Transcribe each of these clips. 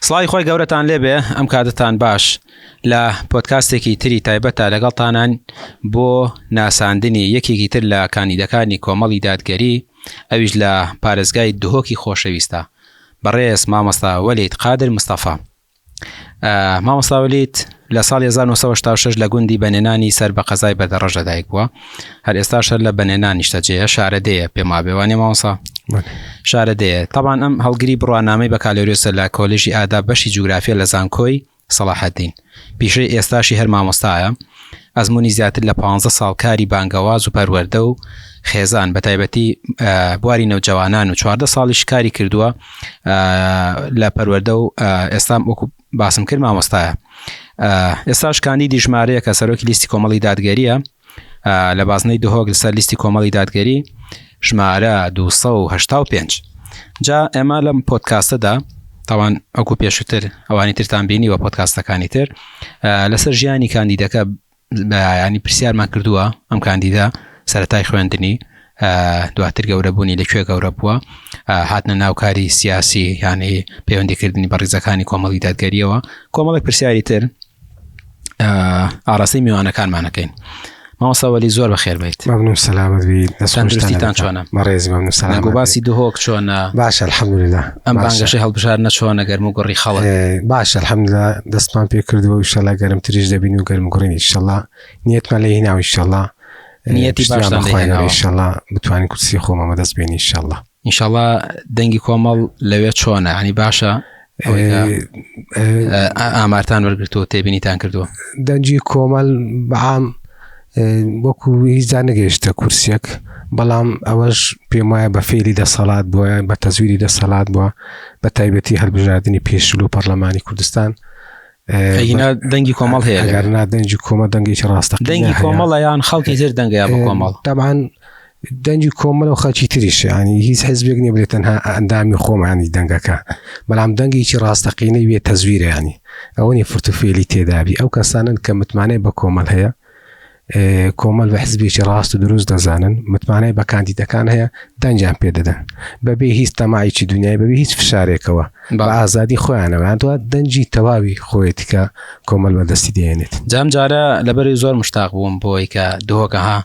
سڵاوی خۆی گەورەتان لێبێ ئەم کاتتان باش لە پۆدکاستێکی تری تایبەتە لەگەڵتانان بۆ ناساندنی یەکێکی تر لە کاندیدەکانی کۆمەڵی دادگەری ئەویش لە پارێزگای دهۆکی خۆشەویستە بەڕێز مامۆستا وەلید قادر مستەفا. مامۆستا وەلید لە ساڵی 1986 لە گوندی بەنێنانی سەر بە قەزای بەدەڕەژ لەدایک بووە. هەر ئێستاش لە بەنێنانیشتە جێ شارەدەیە پێما بێوانێ مامۆستا شارەدەیە. طبعاً ئەم هەڵگری بڕوانامەی بەکالۆریۆسە لە کۆلێژی ئادا بەشی جوگرافیا لە زانکۆی سەلاحەدین پیشەی ئێستاشی هەر مامۆستایە. ئەزمموی زیاتر لە 15 ساڵ کاری بانگەواز و پەروەردە و خێزان بە تایبەتی بواری نەوجەوانان و 14 ساڵیش کاری کردووە لە پەروەردە و ئێستا وەکو باسم کرد مامۆستایە. ئێستاش کاندیدی ژمارەیە کە سەرۆکی لیستی کۆمەڵی دادگەریە لە بازنەی دهۆک لەسەر لیستی کۆمەڵی دادگەری ژمارە 285. جا ئێمە لەم پۆدکاستەدا تاوان ئەوکو پێشتر ئەوانی ترتان بینی وە پۆدکاستەکانی تر لەسەر ژیانی کاندیدەکە ینی پرسیارمان کردووە ئەم کاندیدا سەرەتای خوێندنی دواتر گەورەبوونی لەکوێ گەورە بووە هاتنە ناوکاری سیاسی یانی پەیوەندیکردنی بە ڕیزەکانی کۆمەڵی دادگەریەوە کۆمەڵێک پرسیاری تر ئاڕاستەی میوانەکانمانەکەین. مامۆستا وەلی زۆر بەخێر بیت. ممنون سلامت بی. تەندروستیتان چۆنە؟ مەڕێزی ممنون سلامت. باسی دهۆک چۆنە؟ باش الحەمدولله. ئەم بانگەشەی هەڵبژارنە چۆنە گەرم و گۆڕی خەڵک؟ باش الحەمدولله دەستمان پێ کردووە و ئینشەڵا گەرمتریش دەبین و گەرم و گۆڕینی ئینشەڵا نیەتمان لێ هێناوە ئینشەڵا نیەتی باشتان لێ هێناوە ئینشەڵا بتوانین کورسی خۆمەمە دەست بێنین ئینشەڵا. ئینشەڵا دەنگی کۆمەڵ لەوێ چۆنە؟ ینی باشە ئامارتان وەرگرتووە تێبینیتان کردووە؟ دەنگی کۆمەڵ بەعام وەکو هیچدا نەگەیشتە کورسێک بەڵام ئەوەش پێم وایە بە فێری دەسەڵات بووە بە تەزویری دەسەڵات بووە بە تایبەتی هەڵبژاردننی پێشول و پەرلەمانی کوردستان. دەنگی کۆمەڵ هەیە ئەگەرنا دەنگی کۆمە دەنگێکی ڕاستە دەنگی کۆمەڵە یان خەڵکی تر دەنگەیە بە کۆمەڵ؟ طبعاً دەنگی کۆمەڵ و خەڵکی تریش ینی هیچ حزبێک نییە بێت تەنها ئەندامی خۆمانی دەنگەکە بەڵام دەنگێکی ڕاستەقینەی وێ تەزویرە ینی ئەوە نی فرتوفێلی تێدابی ئەو کەسانن کە متمانەی بە کۆمەڵ هەیە کۆمەڵ بە حزبێکی ڕاست و دروست دەزانن متمانەی بە کاندیدەکان هەیە دەنجیان پێ دەدەن بەبێ هیچ تەماعیی دنیای بەبێ هیچ فشارێکەوە بە ئازادی خۆیانەوە دوات دەنجی تەواوی خۆیەتی کە کۆمەڵ بەدەستی دێنێت. جام جارە لەبەری زۆر مشتاق بووم بۆی کە دهۆکەها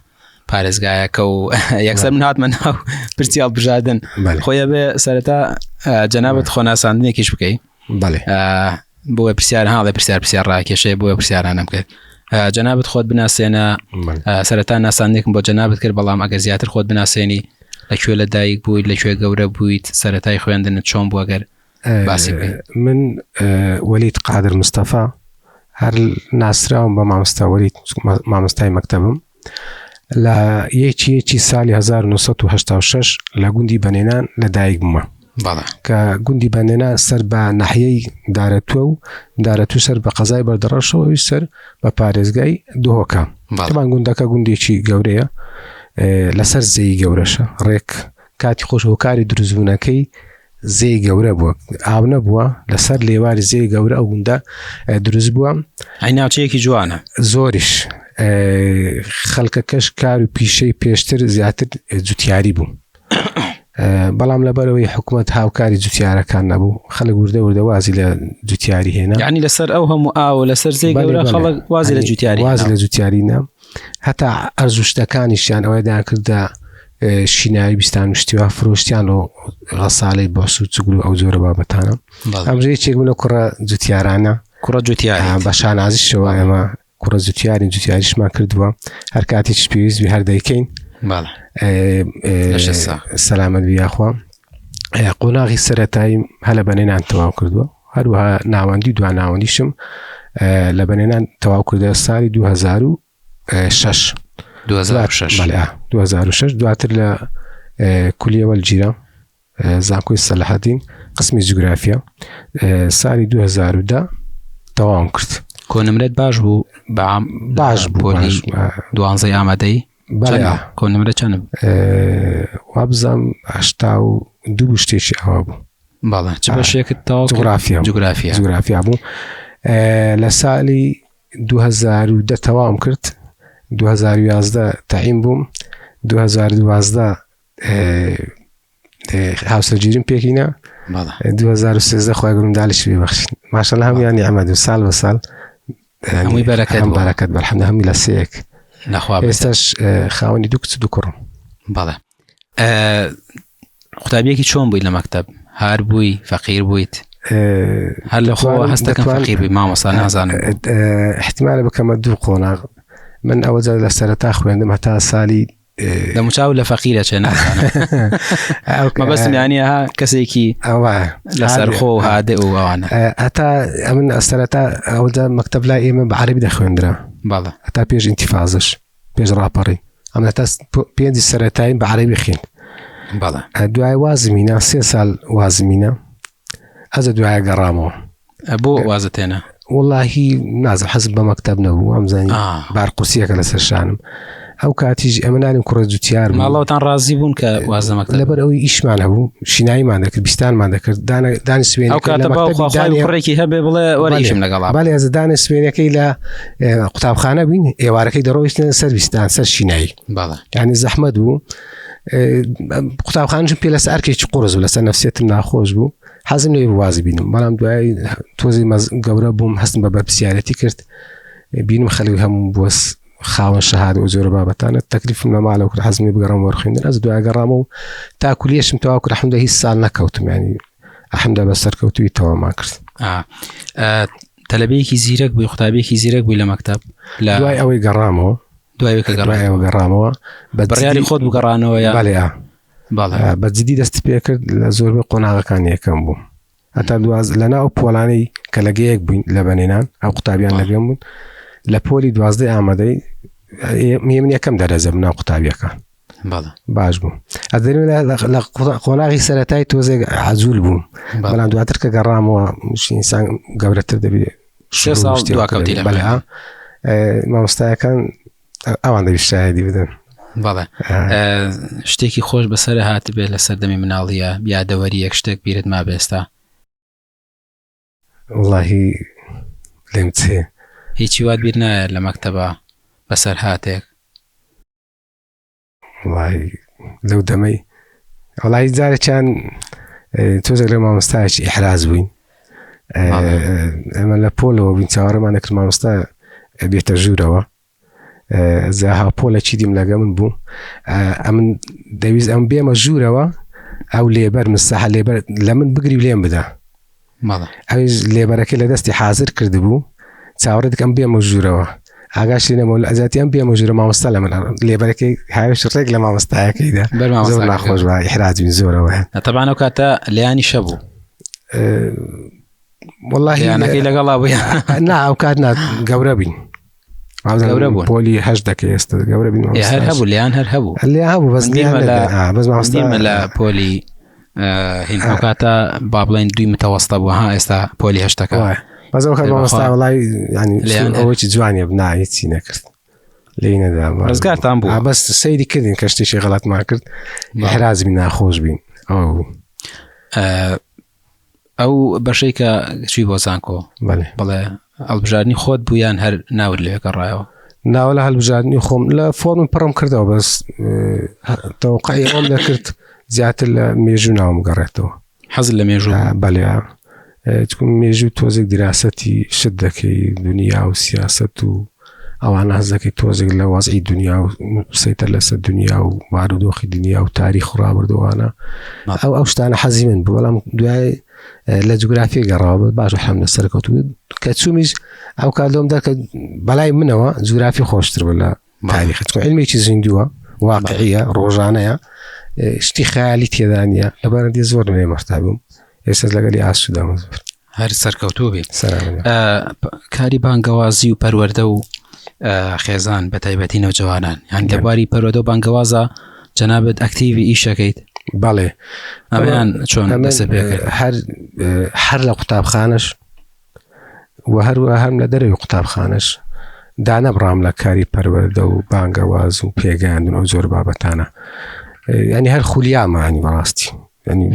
پارێزگایەکە و یەکسەر من هاتمە ناو پرسی هەڵبژاردن خۆیە بێ سەرەتا جەنابەت خۆناساندنێکیش بکەی بۆ پرسیار هاڵێ پرسیار ڕاکێشەیە بۆ پرسیارانم کرد. جەنابەت خۆت بناسێنە سەرەتا ناساندنێکم بۆ جەنابەت کرد بەڵام ئەگەر زیاتر خۆت بناسێنی لەکوێ لە دایک بوویت لەکوێ گەورە بوویت سەرەتای خوێندنت چۆن بووە گەر باسی بکەیت؟ من وەلید قادر مستەفا هەر ناسراوم بە مامۆستا وەلید مامۆستای مەکتەبم لە یەکی ساڵی 1986 لە گوندی بەنێنان لە دایک بوومە کە گوندی بەنێنان سەر بە ناحیەی دارەتووە و دارەتوو سەر بە قەزای بەردەڕەشەوە سەر بە پارێزگای دهۆکە. تەمان گوندەکە گوندێکی گەورەیە لەسەر زێی گەورەشە ڕێک کاتی خۆش هۆکاری دروستبوونەکەی زێی گەورە بووە ئاو نەبووە لەسەر لێواری زێی گەورە ئەو گوندە دروست بووە. ئەی ناوچەیەکی جوانە زۆریش خەڵکەکەش کار و پیشەی پێشتر زیاتر جوتیاری بوو بەڵام لەبەرەوەی حکوومەت هاوکاری جوتیارەکان نەبوو خەڵک وردە وازی لە جوتیاری هێنا ینی لەسەر ئەو هەموو ئاو لەسەر زێی گەورە خەڵک وازی لە جوتیاری نە هەتا ئەرزوشتەکانیشیان ئەوەی دایان کردە شینایی بیستان شتیوا فرۆشتیان و غەساڵەی بەس و چگل و ئەو جۆرە بابەتانە ئەمژەیەکێک بوو لە کوڕە جوتیارانە کوڕە جوتیاری بە شانازیشەوە ئێمە کوڕە جوتیاریشمان کردووە هەر کاتێکش پێویست هەر دەیکەین سەلامەت بیاخوا قۆناغی سەرەتایی هەلە بەنێنان تەواو کردووە هەروەها ناوەندی دو ناوەندیشم لە بەنێنان تەواو کردە ساڵی 2006 دواتر لە کولیە وەلجیرە زانکۆی سەلاحەدین قسمی جوگرافیا ساڵی 2010 تەواو کرد. کۆنمرێت باش بوو باش بوو 12 ئامادەی کۆنمرە چەندم وابزانم 82 شتێکی ئەوە بوو. باڵێ چ بەشێکت جوگرافیا بوو لە ساڵی 2010 تەواوم کرد 2011 تەعین بووم 2012 هاوسەرگیریم پێکینە باڵە 2013 خۆی گەورم داڵیش ببەخشین ماشەڵڵا هەموو یانی ئەمەد و ساڵ بە ساڵ هەمووی بەرەکەت بەرحەمدە هەمووی لە سەیەک نەخوا ئێستاش خاوەنی دوو کچ و دوو کوڕم. باڵێ قوتابیەکی چۆن بووی لە مەکتەب؟ هار بووی فەقیر بوویت؟ هەر لە خۆ هەستەکەم فەقیر بووی مامۆستا نازانم احتیمالە بکەمە دوو قۆناغ من ئەوە جار لە سەرەتا خوێندم هەتا ساڵی دەموچاو لە فەقیرە چێ نازانم مەبەستم یانیە کەسێکی لەسەر خۆ و هادێ و ئەوانە هەتا ئەمن سەرەتا ئەوەدا مەکتەب لای ئێمە بە عەرەبی دەخوێندرا باڵە هەتا پێش ئینتیفازش پێش ڕاپەڕی ئەم هەتا پێنجی سەرەتاییم بە عەرەبی خوێند. باڵە دوای وازمینە 3 ساڵ وازمینە ئەزە دوایە گەڕامەوە. بۆ وازت هێنا؟ وڵاهی نازم حەزم بە مەکتەب نەبوو ئەمزانی بارقورسیەکە لەسەر شانم ئەو کاتیش ئەمە نانیم کوڕە جوتیار ماڵەوەتان ڕازی بوون کە وازە مەکتەب لەبەر ئەوەی ئیشمان هەبوو شیناییمان دەکرد بیستانمان دەکرد دانی سوێنەکەی ئەو کاتە باوخوای کوڕێکی هەبێ بڵێ وەرئیشم لەگەڵا باڵێ ئەزە دانی سوێنەکەی لە قوتابخانە بووین ئێوارەکەی دەڕۆیشتن سەر بیستان سەر شینایی باڵە یعنی زەحمەت بوو قوتابخانەشم پێ لەسەر ئەرکێکی قوڕز بوو لەسەر نەفسیەتم ناخۆش بوو حەزم لێ وازی بینم بەڵام دوای تۆزی گەورە بووم هەستم بە بەرپرسیارەتی کرد بینم خەڵکی هەموو بۆس خاوەن شەهادە و زۆرە بابەتانە تەکلیفم لە ماڵەوە کرد حەزمی بگەڕام وەرخوێندن ئەس دوای گەڕامە و تا کولیەشم تەواو کرد حەمدە هیچ ساڵ نەکەوتم ینی ئەحمدە بە سەرکەوتوی تەوامان کرد. تەلەبەیەکی زیرەک بووی قوتابیەکی زیرەک بووی لە مەکتەب دوای ئەوەی گەڕامەوە گەڕامەوە بەڕیاری خۆت بگەڕانەوە بەڵێ بەجددی دەست پێ کرد لە زۆربەی قۆناغەکان یەکەم بوو هەتا لەنا ئەو پۆڵانەی کە لەگەیەک بووین لە بەنێنان ئەو قوتابیان لەگەم بوون لە پۆلی 12 ئامادەی من یەکەم دەرەزە بناو قوتابیەکان باش بوو ئەدەێت لە قۆناغی سەرەتای تۆزێک عەجوول بووم بەڵام دواتر کە گەڕامەوە ئینسان گەورەتر دەبێت 6 ساڵ دواکەوتی لە مامۆستایەکان ئەوان دەبی شایدی بدەن. باڵێ شتێکی خۆش بەسەر هات بێت لە سەردەمی مناڵیە یادەوەری یەک شتێک بیرت ما بێستا؟ وڵاهی لێم چێ هیچی وات بیر نایە لە مەکتەبە بەسەر هاتێک؟ وڵاهی لەو دەمەی وڵاهی جارێکیان تۆزێک لە مامۆستایەکی ئیحراز بووین ئەمە لە پۆلەوە بووین چاوەڕێمان دەکرد مامۆستا بێتە ژوورەوە زاها پۆلە چیدیم لەگە من بوو ئەمن دەویست ئەم بێمە ژوورەوە ئەو لێبەر مساحە لێبەر لە من بگری و لێم بدە ئەویش لێبەرەکەی لە دەستی حازر کرد بوو چاوەڕێ دەکەم بێمە ژوورەوە ئاگاش لێنەوە لە ئەزاتیان بێمە ژوورە مامۆستا لە من لێبەرەکەی هاوێش ڕێک لە مامۆستایەکەیدا زۆر ناخۆش بە ئیحراجبین زۆرەوە تەبان ئەو کاتە لیانی شەبوو وەڵاهی یانەکەی لەگەڵا بووی نا ئەو کات گەورە بین پۆلی هەش دەکەی ئێستا گەورە بین هەر هەبوو لیان هەر هەبوو هەبوو بەس دیمە لە پۆلی هین ئەو کاتە با بڵێن دوی متەوەستە بوو ها ئێستا پۆلی هەشتەکە بەس ئەو کات مامۆستا وەڵای ینی ئەوەی جوانیە بنا هیچی نەکرد لێی نەدا ڕزگارتان بوو بەس سەیری کردین کە شتێکی غەڵەتمان کرد ئیحرازبی ناخۆش بین ئەو بەشەی کە چی بۆ زانکۆ بڵێ هەڵبژاردننی خۆت بوویان هەر ناورد لێەکە ڕایەوە ناوە لە هەڵبژاردننی خۆم لە فۆرم پڕم کردەوە بەس تەوقعی ئەوم دەکرد زیاتر لە مێژوو ناوم گەڕێتەوە حەزت لە مێژوو بەڵێ چکم مێژوو تۆزێک دراسەتی شت دەکەی دنیا و سیاست و ئەوانە هەز دەکەی تۆزێک لە وازعی دنیا و سەیتە لەسەر دنیا و بارودۆخی دنیا و تاریخ و ڕابردووانە ئەو شتانە حەزی من بوو بەڵام دوای لە جوگرافی گەڕاوە باش حەم لە سەرکەوت کە چوومیش ئەو کاتۆم دەکە بەلای منەوە جوگرافی خۆشتر بوو لە تاریخ چکە علمێکی زیندووە واقعیە ڕۆژانەیە شتی خەیالی تێدا نیە لەبارەتی زۆر لێ مەحتابووم ئێستا لەگەلی ئاسوودامە زۆر هەر سەرکەوتوو بێت کاری بانگەوازی و پەروەردە و خێزان بە تایبەتی نەوجەوانان یان دەباری پەروەردە و بانگەوازە جەنابەت ئەکتیڤی ئیشەکەیت؟ بەڵێ ئەمیان چۆن دەسە پێکرد؟ هەر لە قوتابخانەش و هەروە هەم لە دەرەوەی قوتابخانەش دانەبڕام لە کاری پەروەردە و بانگەواز و پێگەیاندن ئەو زۆر بابەتانە ینی هەر خولیامانی بەڕاستی ینی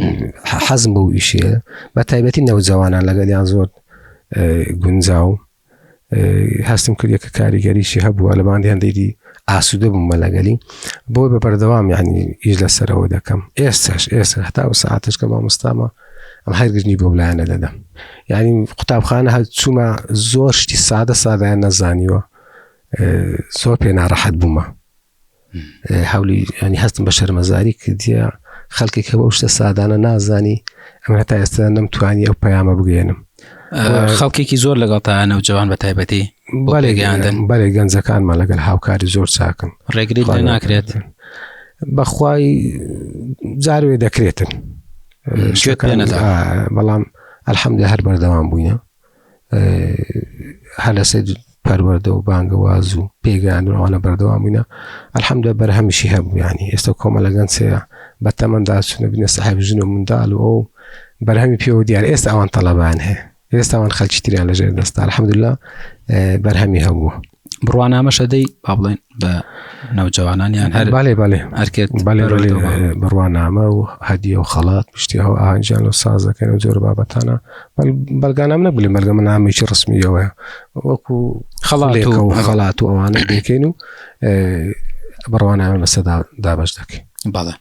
حەزم بەو ئیشەیە بە تایبەتی نەوجەوانان لەگەڵیان زۆر گونجاو هەستم کردە کە کاریگەریشی هەبووە لە باندی هەندێکی ئاسوودە بوومە لەگەلی بۆی بە بەردەوام ینی ئیش لەسەرەوە دەکەم ئێستا هەتا و ساعتش کە مامۆستامە ئەم هەرگرنی بۆ لایەنە دەدەم یعنی قوتابخانە چوومە زۆر شتی سادەیان نەزانیوە زۆر پێ ناڕەحەت بوومە هەولی ینی هەستم بە شەرمەزاری کردیە خەڵکێک بە شتە سادانە نازانی ئەمە هەتا ئێستا نەمتوانی ئەو پەیامە بگەێنم خەڵکێکی زۆر لەگەڵ تا نەوجەوان بە تایبەتی بەڵێ گەنجەکانمان لەگەڵ هاوکاری زۆر چاکن ڕێگریت لێ ناکرێت بەخوای جاروێ دەکرێتن بەڵام ئەلحەمدولێ هەر بەردەوام بووینە هەر لەسەر پەروەردە و بانگەواز و پێگەیاندنەوەوانە بەردەوام بووینە ئەلحەمدولێ بەرهەمیشی هەبوو ینی ئێستا کۆمەڵە گەنجەیە بە تەمەندا چونە بینە سەحیب ژن و منداڵ و ئەو بەرهەمی پێوە دیارە ئێستا ئەوان تەڵەبان هەیە ئێستا ئەوان خەڵکی تریان لەژێر دەستا ئەلحەمدولێ بەرهەمی هەبووە بڕوانامەشە دەی با بڵێن بە نەوجەوانانیان هەر هەرکرد بڕوانامە و هەدیە و خەڵات پشتی ئەو ئاهەنگیان و سازەکەن و جۆر بابەتانە بەڵگانام نەبولێ بەڵگەمە نامێکی ڕسمیەوەیە وەکو خەڵات و ئەوانە دەکەین و بڕوانامە لەسەر دابەش دەکەین باڵێ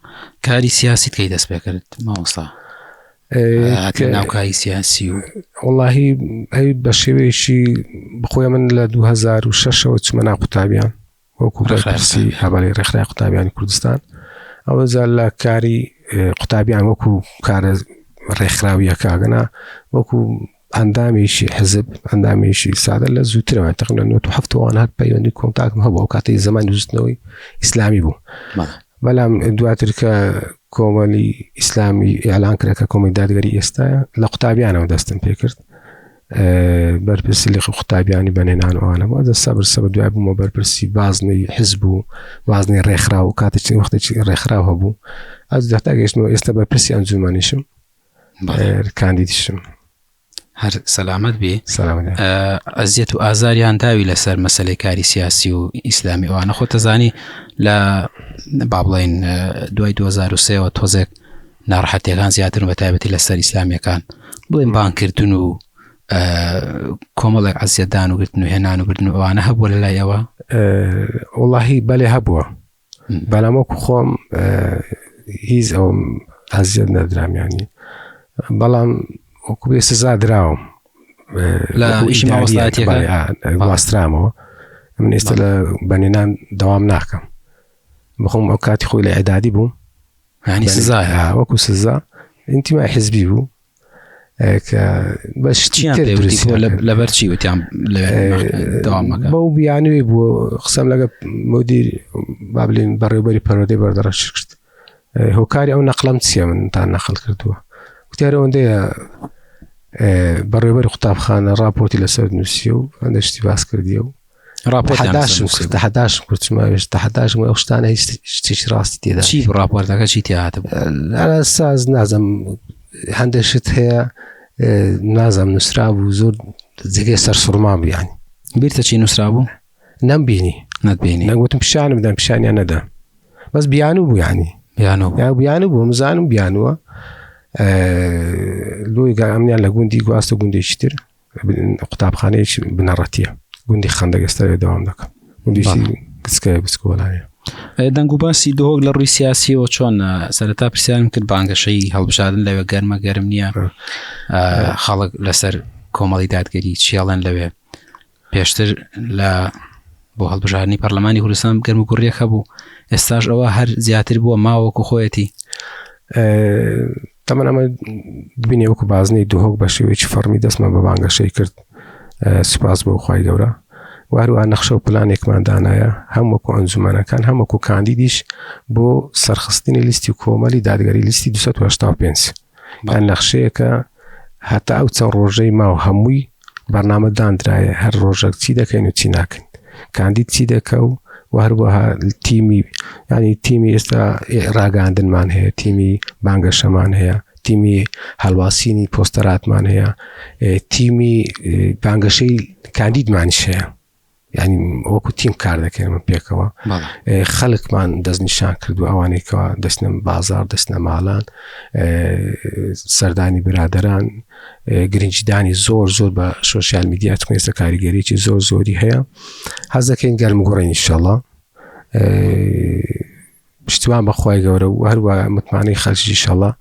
کاری سیاسیت کەی دەست پێ کرد مامۆستا ناوکایی سیاسی و وڵاهی ئەی بە شێوەیەکی بخۆی من لە 2006ەوە چمە ناو قوتابیان وەکو بەرپرسی هەبارەی ڕێکخراوی قوتابیانی کوردستان ئەوە زار لە کاری قوتابیان وەکو کارە ڕێکخراویە کاگەنا وەکو ئەندامێکی حزب ئەندامێکی سادە لە زووترەوە تقریباً 97 هەر پەیوەندی کۆنتاکتم هەبوو ئەو کاتەی زەمانی دروستنەوەی ئیسلامی بوو بەڵام دواتر کە کۆمەڵی ئیسلامی ئیعلان کرا کە کۆمەڵی دادگەری ئێستایە لە قوتابیانەوە دەستم پێ کرد بەرپرسی لە قوتابیانی بەنێنان ئەوانە بووە دەستا بەرسە بە دوای بوومە بەرپرسی بازنەی حزب و بازنەی ڕێکخراو و کاتێکی وەختێکی ڕێکخراو هەبوو ئەس دەتا گەیشتمەوە ئێستا بەرپرسی ئەنجومەنیشم کاندیدیشم هەر سەلامەت بێ سەلامەت ئەزیەت و ئازاریان داوی لەسەر مەسەلەی کاری سیاسی و ئیسلامی ئەوانە خۆتەزانی لە با بڵێن دوای 2003ەوە تۆزێک ناڕەحەتیەکان زیاتر بە تایبەتی لەسەر ئیسلامیەکان بڵێن بانکردن و کۆمەڵێک عەزیەتدان و گرتن و هێنان و بردن و ئەوانە هەبووە لە لای ئەوە وڵاهی بەڵێ هەبووە بەڵام وەکو خۆم هیچ ئەو عەزیەت نەدرامیانی بەڵام وەکو بێ سزا دراوم لە ئیشی مامۆستایەتیەکە واسترامەوە من ئێستا لە بەنێنان دەوام ناکەم بخۆم ئەو کاتی خۆی لە ئەدادی بوو ینی سزایە وەکو سزا ئینتیمای حزبی بوو کە لەبەر چی وتیان داوامەکە بەو بیانوێ بووە قسەم لەگە مدیر با بڵێن بەڕێوەبەری پەروەردەی بەردەڕەش کرد هۆکاری ئەو نەقڵەم چییە من تا نەقڵ کردووە وتیارە ئەوەندەیە بەڕێوەبەری قوتابخانە راپۆرتی لەسەر نووسیە و ئەندە شتی باس کردیە و حداشم کرد ئەو شتانە هیچ شتێکی ڕاستی تێدا چی راپۆرتەکە چی تێهاتە بوو ساز نازەم هەندێک شت هەیە نازەم نووسرا بوو زۆر جێگەی سەرسوڕما بوو یانی بیرتە چی نووسرا بوو نەمبینی نەگوتم پیشانم بدەم پیشانیان نەدا بەس بیانوو بوو یانی بیانوو بوو مزانم بیانووە لۆی ئەمنیان لە گوندی گواستە گوندێکی تر قوتابخانەیەکی بنەڕەتیە گوندی خەندەک ئێستا دەوام دەکەم گوندیشی کچکەیە بچکۆڵایە دەنگ و باسی دۆک لە ڕووی سیاسیەوە چۆن سەرەتا پرسیارم کرد بانگەشەی هەڵبژاردن لەوێ گەرمە گەرم نییە خەڵک لەسەر کۆمەڵی دادگەری چیاڵێن لەوێ پێشتر لە بۆ هەڵبژاردننی پەرلەمانی کوردستان گەرم و گوڕێک هەبوو ئێستاش ئەوە هەر زیاتر بووە ماوەکو خۆیەتی تەمەن ئەمە ببینێ وەکو بازنەی دۆک بە شێوەیەکی فەرمی دەستمە بە بانگەشەی کرد سوپاس بۆ خوای گەورە واروها نەخشە و پلانێکمان دانایە هەم وەکو ئەنجومەنەکان هەم وەکو کاندیدیش بۆ سەرخستنی لیستی کۆمەڵی دادگەری لیستی 285 نەخشەیەکە هەتا ئەو چەند ڕۆژەی ماوە هەمووی بەرنامە دانرایە هەر ڕۆژێک چی دەکەین و چی ناکەین کاندید چی دەکە و هەروەها تیمی ینی تیمی ئێستا ڕاگەاندنمان هەیە تیمی بانگەشەمان هەیە تیمی هەڵواسینی پۆستەراتمان هەیە تیمی بانگەشەی کاندیدمانیش هەیە ینی وەکو تیم کار دەکەین من پێکەوە خەڵکمان دەستنیشان کردو ئەوانێکەوە دەستنە بازار دەستنە ماڵان سەردانی برادەران گرنجدانی زۆر بە سۆشیال میدیا چون ئێستا کاریگەریی زۆر زۆری هەیە حەز دەکەین گەرم گوڕین ئینشەڵڵا پشتیوان بەخوای گەورە و هەروە متمانەی خەڵکی ئینشەڵڵا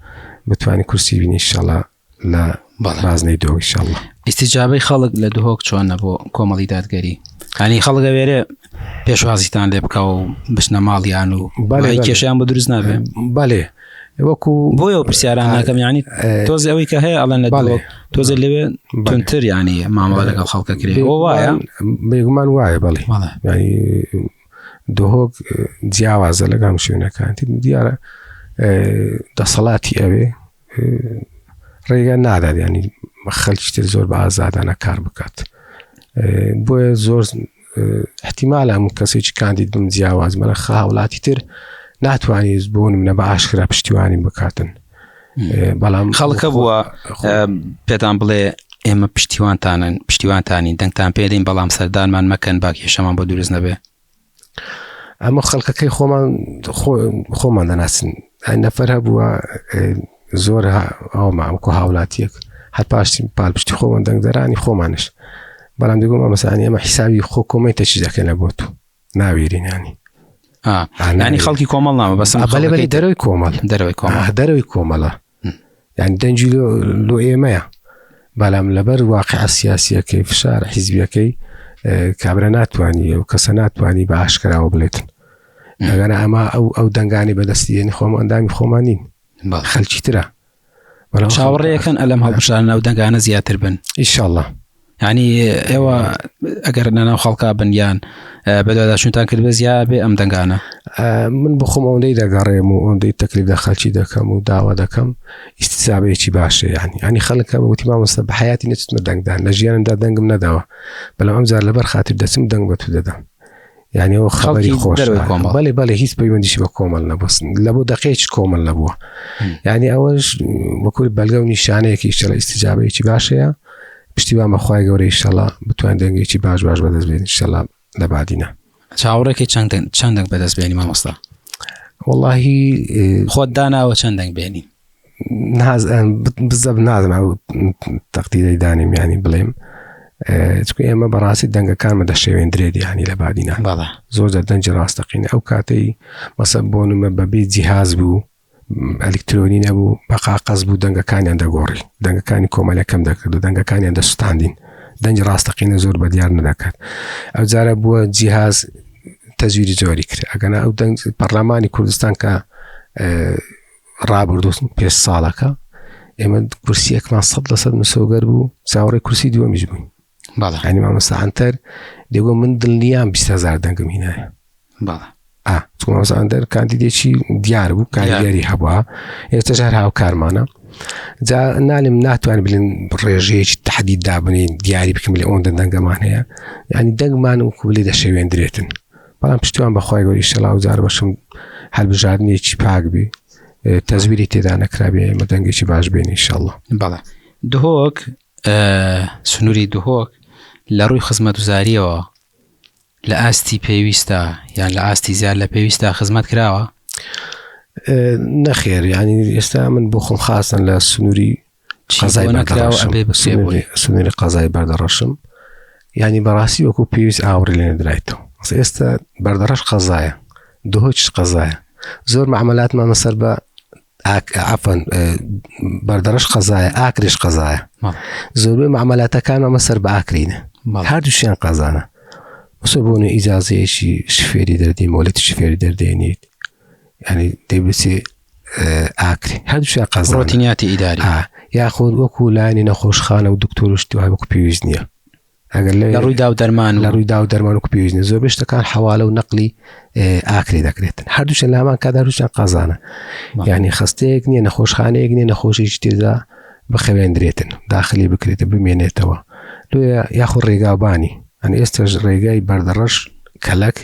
بتوانین کورسی بینی ئینشەڵڵا لە بازنەی دۆ ئینشاءالله. ئیستیجابەی خەڵک لە دهۆک چۆنە بۆ کۆمەڵی دادگەری؟ ینی خەڵک ئەوێرە پێشوازیتان لێ بکە و بچنە ماڵیان و کێشیان بۆ دروست نابێ؟ بەڵێ وەکو بۆیەوە پرسیاران ناکەم، ینی تۆزی ئەوەی کە هەیە ئەڵەن لە دهۆک تۆزە لەوێ تونتر ینی مامەڵە لەگەڵ خەڵکە کرێ وایە؟ بێگومان وایە بەڵێ، ینی دهۆک جیاوازە لەگەڵ شوێنەکانی دیارە دەسەڵاتی ئەوێ ڕێگە نادات، ینی خەڵکی تر زۆر بە ئازادانە کار بکات. بۆیە زۆر احتیمالە هەموو کەسێکی کاندید بم جیاواز مەلە خاوڵاتی تر ناتوانێت بۆ نمونە بە ئاشکرا پشتیوانی بکاتن. بەڵام خەڵکە بووە پێتان بڵێ ئێمە پشتیوانتانین دەنگتان پێدەین بەڵام سەردانمان مەکەن با کێشەمان بۆ دروست نەبێ. ئەمە خەڵکەکەی خۆمان دەناسن. نەفەر هەبووە زۆر ئەوماکو هاوڵاتیەک هەر پاشتی پاڵپشتی خۆمان دەنگدەرانی خۆمانش، بەڵام دەگوم ئەمەسانی ئەمە حیسابی خۆ کۆمەی تەچی دەکەن لە بۆ تو ناوێرین ینی خەڵکی کۆمەڵ نامە بەس بەڵێ دەرەوەی کۆمەڵ دەرەوەی کۆمەڵە، یعنی دەنجی لۆ ئێمەیە، بەڵام لەبەر واقع سیاسیەکەی فشار حیزبیەکەی کابرا ناتوانی و کەسە ناتوانی بە ئاشکراوە بڵێتن. ئەگەنە ئەمە ئەو دەنگانی بەدەستیێنی خۆمان ئەندامی خۆمانین خەلکی ترە چاوەڕێیەکەن ئەلەم هەڵبژارن ئەو دەنگانە زیاتر بن ئینشاءالله. ینی ئێوە ئەگەر نەناو خەڵکا بنیان بەدواداشتان کرد بە زیاد بێ ئەم دەنگانە. من بخۆم ئەوەندەی دەگەڕێم و ئەوەندەی تەکلیف لە خەڵکی دەکەم و داوا دەکەم ئیستیجابەیەکی باشە. ینی خەڵکە بەوتی مامۆستا بە حیاتی نەچمە دەنگدان لە ژیانمدا دەنگم نەداوە، بەڵام ئەمجار لەبەر خاتر دەچم دەنگ بە تو دەدەم. یعنی ئەوە خەڵکی خۆش بەڵێ هیچ پەیوەندیشی بە کۆمەڵ نەبووە لە بۆ دقەیەکی کۆمەڵ نەبووە. یعنی ئەوەش وەکو بەلگە و نیشانەیەکی ئینشاءالله ئیستیجابەیەکی باشەیە. پشتیوان بەخوای گەورەی ئینشاءالله بتوانین دەنگێکی باش بەدەست بێنین ئینشاءالله لە بادینە. چاوەڕێکی چەند دەنگ بەدەست بێنی مامۆستا؟ وەڵاهی خۆت داناوە چەند دەنگ بێنی؟ بزەب نازم ئەو تەقدیرەی دانیم ینی بڵێم، چکە ئێمە بەڕاستی دەنگەکانمە دەشێوێندرێت ینی لە بادینە زۆر دەنجی ڕاستەقینە. ئەو کاتەی مەسە بۆ نمە بەبێ جیهاز بوو ئەلکترۆنی نەبوو بە قاقەز بوو دەنگەکانیان دەگۆڕی، دەنگەکانی کۆمەلەکەم دەکرد و دەنگەکانیان دەسوستاندین، دەنج ڕاستەقینە زۆر بە دیار نەدەکات. ئەو جارە بووە جیهاز تەزویری جۆری کرد. ئەگەنا ئەو دەنگ پەرلەمانی کوردستان کە ڕابردوو پێش ساڵەکە ئێمە کورسیەکمان 100% مسۆگەر بوو، چاوەڕێی کورسی دووەمیش بووین. ینی مامۆستا ئەنتەر دەگۆ من دڵنیام 20,000 دەنگم هینایە. چکە مامۆستا ئەنتەر کاندیدێکی دیار بوو، کاریگەری هەبووە، ئێستاش هەر هاوکارمانە. جا نالم ناتوانین بڵێن ڕێژەیەکی تەحدید دابنین دیاری بکەم لێ ئەوەندە دەنگەمان هەیە، ینی دەنگمان وەکو بڵێ دەشێوێندرێتن. بەڵام پشتیوان بەخوای گەوری ئینشاءالله ئەو جار بەشم هەڵبژاردنێکی پاک بێ، تەزویری تێدا نەکرابێ، ئێمە دەنگێکی باش بێنین ئینشاءالله. بەڵێ دهۆک سنووری دهۆک لە ڕووی خزمەتگوزاریەوە لە ئاستی پێویستە یان لە ئاستی زیاد لە پێویستە خزمەت کراوە؟ نەخێر، ینی ئێستا من بۆ خۆم خاستن لە سنووری سنووری قەزای بەردەڕەشم، ینی بەڕاستی وەکو پێویست ئاوڕی لێ نەدرایەوە. ئێستا بەردەڕەش قەزایە، دهۆک قەزایە، زۆر معاملاتمان مەسەر بە عفەن بەردەڕەش قەزایە، ئاکریش قەزایە، زۆربەی معاملاتەکانمان مەسەر بە ئاکرینە، هەردووشیان قەزانە. وەسە بۆنە ئیجازەیەکی شفێری دەردەین مۆلەتی شفێری دەردێنیت، ینی دەیبچێ ئاکری، هەردووشیان قەزانە، ڕۆتینیاتی ئیداری یاخۆ وەکو لایەنی نەخۆشخانە و دکتۆرشتی وای وەکو پێویست نییە. ئەگەر لە ڕوویدا و دەرمان و پێویست نیە، زۆربەی شتەکان حەوالە و نەقلی ئاکری دەکرێتن، هەردووشیان لە هەمان کادا هەردووشیان قەزانە. یعنی خستەیەک نییە، نەخۆشخانەیەک نییە، نەخۆشیی تێدا بخەوێندرێتن، داخلی بکرێتە بمێنێتەوە لێ یاخۆ ڕێگاوبانی. ئەنی ئێستاش ڕێگای بەردەڕەش کەلک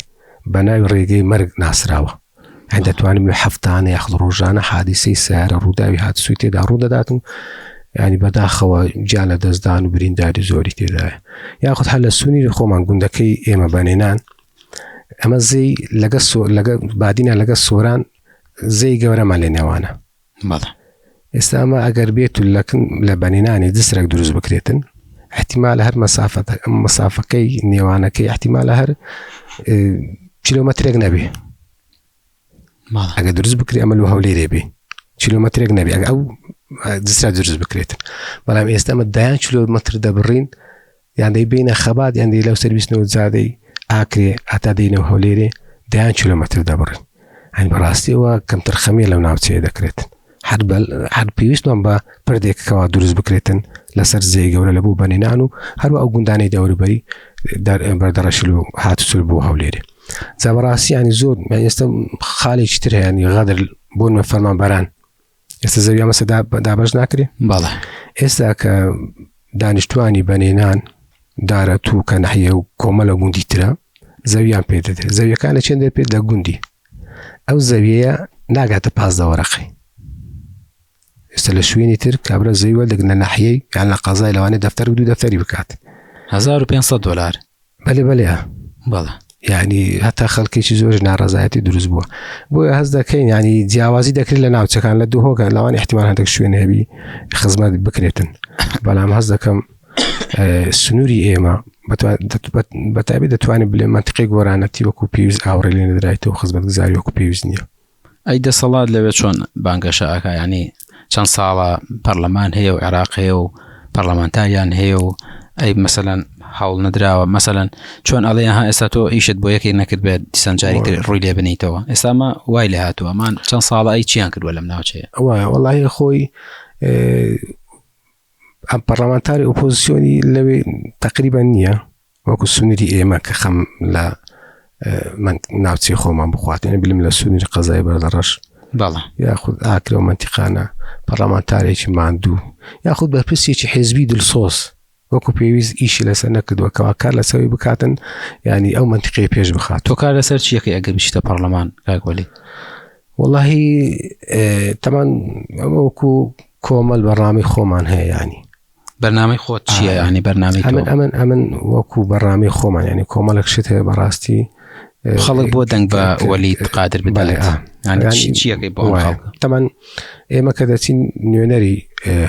بە ناوی ڕێگەی مەرگ ناسراوە. هەن دەتوانیم لە هەفتانە یاخود ڕۆژانە حادیسەی سیارە ڕووداوی هاتسووی تێدا ڕوودەداتن، ینی بەداخەوە گیان لە دەستدان و برینداری زۆری تێدایە. یاخود هەر لە سونیری خۆمان گوندەکەی ئێمە بەنێنان، ئەمە زەی لەگە بادینە لەگە سۆران زەی گەورەمان لێ نێوانە. ئێستا ئەمە ئەگەر بێت و لە بەنێنانی دسرێک دروست بکرێتن، احتیمالە هەر مەسافەکەی نێوانەکەی احتیمالە هەر کیلۆمەترێک نەبێ. ئەگە دروست بکرێ ئەمە لە هەولێرێ بێ کیلۆمەترێک نەبێ، ئەو دسرا دروست بکرێتن بەڵام ئێستا ئەمە 10 کیلۆمەتر دەبڕین یاندەی بینە خەبات یاندەی لەو سەرویسنەوە زادەی ئاکرێ ئاتا دەینەوە هەولێرێ 10 کیلۆمەتر دەبڕین هەنی بەڕاستیەوە کەمتر خەمیە لەو ناوچەیە دەکرێتن هەر پێویستمان بە پردێکەوە دروست بکرێتن لەسەر زێی گەورە لە بوو بەنێنان و هەروە ئەو گوندانەی دەوروبەری بەردەڕەشل و هاتوچۆل بۆ هەولێرێ جا بەڕاستی ینی زۆر ئێستا خاڵێکی تر هەیە ینی غەدر بۆ فەرمانبەران ئێستا زەوی ئەمەسە دابەش ناکرێ باڵێ ئێستا کە دانیشتوانی بەنێنان دارەتوو کە نەحیە و کۆمەڵە گوندی ترە زەویان پێ دەدرێت زەویەکان لە چێن دەپێت لە گوندی ئەو زەویەیە ناگاتە پاس دەوەرەقی ئێستا لە شوێنی تر کابرا زەویوە لەگنە نەحیەی یان لە قەزای لەوانەیە دەفتەر و دوو دەفتەری بکات $1500 بەڵێ باڵێ یعنی هەتا خەڵکێکی زۆر ناڕەزایەتی دروست بووە بۆیە هەست دەکەین ینی جیاوازی دەکرێت لە ناوچەکان لە دووهۆکە لەوان احتیمال هەندێک شوێن هەبی خزمەت بکرێتن بەڵام هەست دەکەم سنووری ئێمە بەتابێت دەتوانێت بڵێ منتیقی گۆرانەتی وەکو پێویست ئاوڕێ لێ نەدرایەوە خزمەتگوزاری وەکو پێویست نییە ئەی دەسەڵات لەوێت چۆن بانگەشە ئاکا ینی چەند ساڵە پەرلەمان هەیە و عێراق هەیە و پەرلەمانتاریان هەیە و ئەی مەسەلەن هەوڵ نەدراوە مەسەلەن چۆن ئەڵێ ها ئێستا تۆ ئیشت بۆ یەکێک نەکرد بێت دیسانجاری کرد ڕووی لێ بنیتەوە ئێستامە وای لێ هاتووەمان چەند ساڵە ئەی چیان کردووە لەم ناوچەیە وایە وەڵاهی خۆی ئەم پەرلەمانتاری ئۆپۆزیسیۆنی لەوێ تقریبا نییە وەکو سنووری ئێمە کە خەم لە ناوچەی خۆمان بخواتێنە بلم لە سنووری قەزای بەردەڕەش باڵێ یاخود ئاکرە و منتیقانە پەرلەمانتارێکی ماندوو یاخود بەرپرسێکی حێزبی دڵسۆز وەکو پێویست ئیشی لەسەر نەکردووەکەوە کار لەسەوەی بکاتن ینی ئەو منتیقی پێش بخات تۆ کار لەسەر چیەکەی ئەگەر بچیتە پەرلەمان کاکوەلی وەڵاهی تەمان ئەمە وەکو کۆمەڵ بەڕامی خۆمان هەیە ینی بەرنامەی خۆت چییە ینی بەرنامەی ئەمن وەکو بەڕامی خۆمان ینی کۆمەڵێک شت هەیە بەڕاستی خەڵک بۆ دەنگ بە وەلید قادر بدەێت چیەکەی بۆ تەمان ئێمە کە دەچین نوێنەری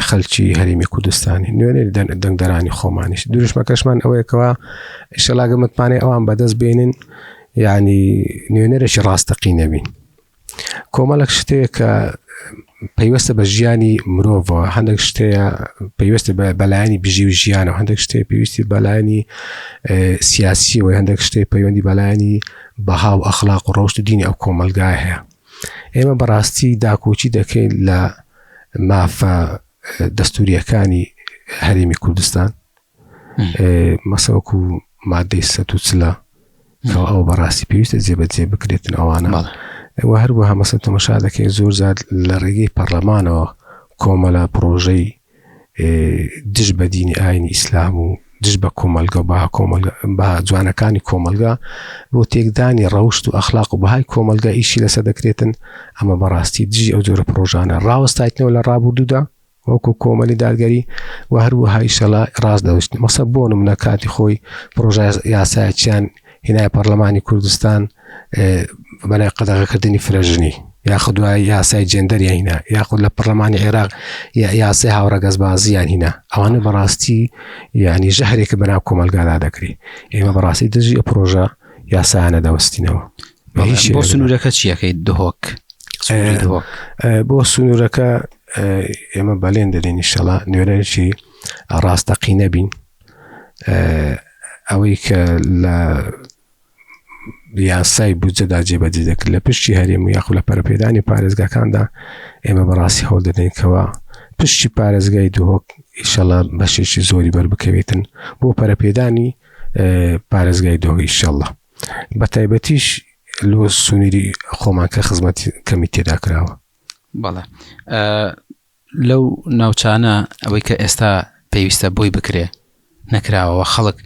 خەلکی هەرێمی کوردستانی نوێنەری دەنگدەرانی خۆمانیش دروشمەکەشمان ئەوەیەکەوە ئیشەڵاگە متمانەی ئەوان بەدەست بێنن یعنی نوێنەرێکی ڕاستەقی نەبین کۆمەڵێک شتەیە کە پەیوەستە بە ژیانی مرۆڤەوە هەندێک شتەیە پەیوەستە بە بەلایانی بژی و ژیانەوە هەندێک شتەیە پێویستی بەلایانی سیاسیەوە هەندێک شتەی پەیوەندی بەلایانی بەها و ئەخلاق و ڕۆشت و دینی ئەو کۆمەلگای هەیە ئێمە بەڕاستی داکۆچی دەکەین لە مافە دەستوریەکانی هەرێمی کوردستان مەسەوەکو مادەی 140 کە ئەو بەڕاستی پێویستە جێبەجێ بکرێتن ئەوانە و هەروەها مەسەڵەن تەماشا دەکەین زۆر زیاد لە ڕێگەی پەرلەمانەوە کۆمەڵە پرۆژەی دژ بە دینی ئاینی ئیسلام و دژ بە کۆمەلگا بە جوانەکانی کۆمەلگا بۆ تێکدانی ڕەوشت و ئەخلاق و بەهای کۆمەلگا ئیشی لەسەر دەکرێتن ئەمە بەڕاستی دژی ئەو جۆرە پرۆژانە ڕاوەستایتنەوە لە ڕابردوودا وەکو کۆمەلی دادگەری و هەروەها ئیشەڵا ڕاست دەوشتن مەسە بۆ نمونە کاتی خۆی پرۆژە یاسایەکیان هێنای پەرلەمانی کوردستان بەلای قەدەغەکردنی فرەژنی یاخود دوای یاسای جێندەریان هینا یاخود لە پەرلەمانی عێراق یاسای هاوڕەگەزبازیان هینا ئەوانە بەڕاستی یعنی ژەهرێکە بەناو کۆمەلگادا دەکرێت ئێمە بەڕاستی دژی ئەو پرۆژە یاسایانە دەوەستینەوە بۆ سنوورەکە چیەکەی دهۆک بۆ سنوورەکە ئێمە بەلێن دەدەین ئینشەڵا نوێنەرێکی ڕاستەقی نەبین ئەوەی کە لە یاسای بودجەدا جێبەجێ دەکرد لە پشتی هەرێم و یاخود لە پەرەپێدانی پارێزگاکاندا ئێمە بەڕاستی هەوڵ دەدەینکەوە پشتی پارێزگای دووهۆک ئینشەڵا بەشێکی زۆری بەربکەوێتن بۆ پەرەپێدانی پارێزگای دووهۆک ئینشەڵا بەتایبەتیش لۆ سونووری خۆمان کە خزمەتی کەمی تێدا کراوە بەڵێ لەو ناوچانە ئەوەی کە ئێستا پێویستە بۆی بکرێ نەکراوەوە خەڵک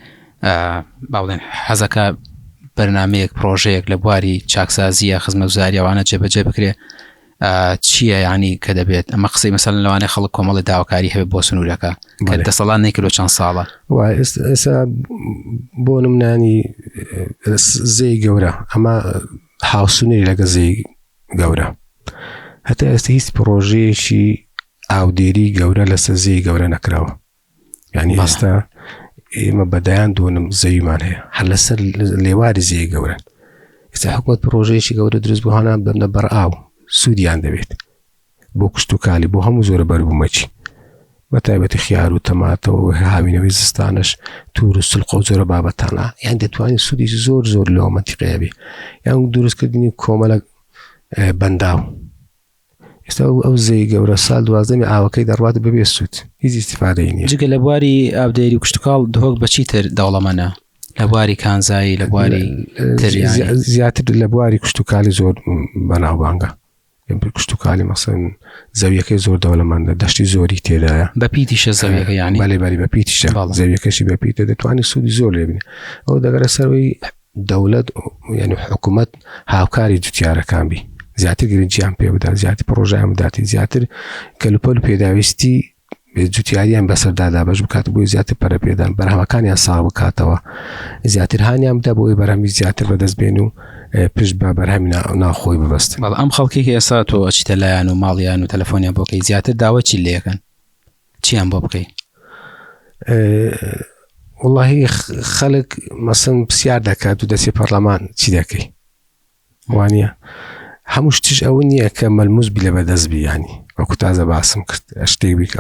باڵێن حەزەکە بەرنامەیەک پرۆژەیەک لە بواری چاکسازیە خزمەتگوزاری ئەوانە جێبەجێ بکرێ چییە ینی کە دەبێت ئەمە قسەی مەسەلەن لەوانەیە خەڵک کۆمەڵی داواکاری هەبێت بۆ سنوورەکە کە دەسەڵات نەیکردو چەند ساڵە ئێستا بۆ نمونانی زەی گەورە ئەمە هاوسنووری لەگە زەی گەورە هەتا ئێستا هیچ پرۆژەیەکی ئاودێری گەورە لەسەر زەی گەورە نەکراوە یعنی ئێستا ئێمە بەدایان دۆنم زەویمان هەیە هەر لەسەر لێواری زەی گەورن ئێستا حکومەت پرۆژەیەکی گەورە دروست بوو هەنا بەنە بەرئاو سوودیان دەبێت بۆ کشتتوکالی بۆ هەموو زۆرە بەربوومەچی بە تایبەتی خیار و تەماتەوە هاوینەوەی زستانش توور و سلق و زۆرە بابەتانە یان دەتوانین سوودی زۆر لەوە منتیقەیە بێ یان دروستکردنی کۆمەلە بەنداو ئێستا ئەو زەی گەورە ساڵ 12 ئاوەکەی دەڕوات بەبێ سوود هیچ ئیسیفادەی نییە جگە لە بواری ئابدێری و کشتتوکاڵ دهۆک بەچی تر دەوڵەمەنە لە بواری کانزایی لە بواری زیاتر لە بواری کشتتوکالی زۆر بەناوبانگە کشتتوکالی مەسەن زەویەکەی زۆر دەوڵەمەندە دەشتی زۆری تێدایە بە پیتیشە زەویەکە یانی بەڵێ بە پیتیشە زەویەکەشی بە پیتە دەتوانانی سوودی زۆر لێ بنێ ئەو دەگەرە سەرەوەی دەوڵەت یعنی حکوومەت هاوکاری دوتیارەکان بی زیاتر گرنگیان پێ بدات زیاتر پرۆژیان بداتی زیاتر کەلوپەل و پێداویستی جوتیاریان بەسەردادا بەش بکات بۆی زیاتر پەرە پێدان بەرهەمەکانیان ساغ بکاتەوە زیاتر هانیان بدا بۆی بەرهەمی زیاتر بەدەست بێن و پشت بە بەرهەمی ناخۆی ببەست بەڵام ئەم خەڵکێکی ئێستا تۆ ئەچیتە لایەن و ماڵیان و تەلەفۆنیان بۆکەی زیاتر داوە چی لێکەن چیان بۆ بکەی والله خەڵک مەسەن پرسیار دەکات و دەچێ پەرلەمان چی دەکەی وانە هەموو شتیش ئەوە نییە کە مەلموس بی لە بەدەست بی ینی وەکو تازە باسم کرد شتێک بیک